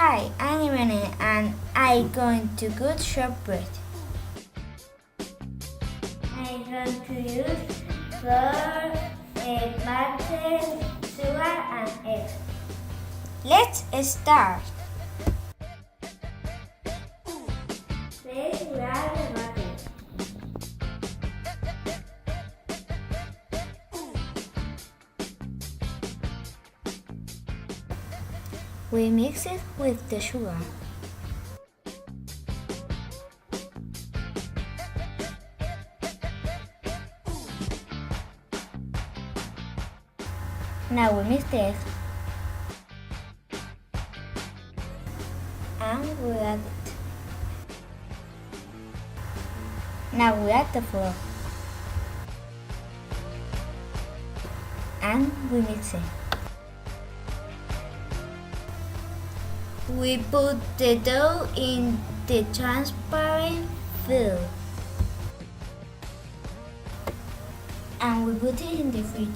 Hi, I'm Irene and I'm going to good shortbread. I'm going to use flour, butter, sugar and eggs. Let's start. Let's grab the butter. We mix it with the sugar. Now we mix the eggs. And we add it. Now we add the flour. And we mix it. We put the dough in the transparent fill and we put it in the fridge.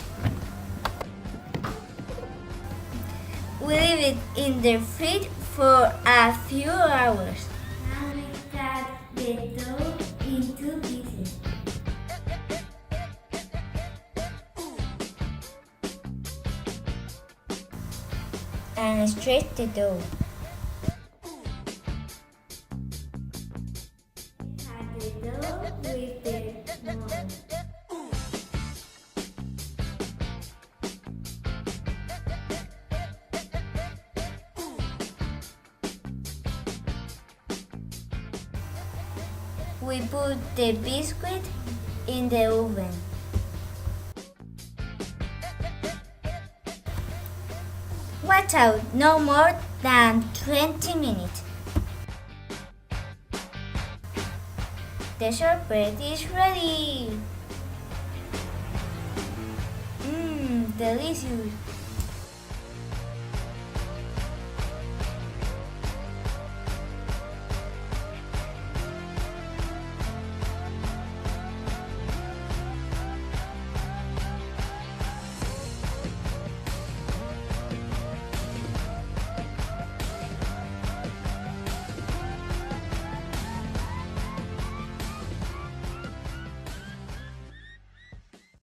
We leave it in the fridge for a few hours. Now we cut the dough into pieces. And stretch the dough. With the mold. We put the biscuit in the oven. Watch out, no more than 20 minutes. The shortbread is ready! Delicious!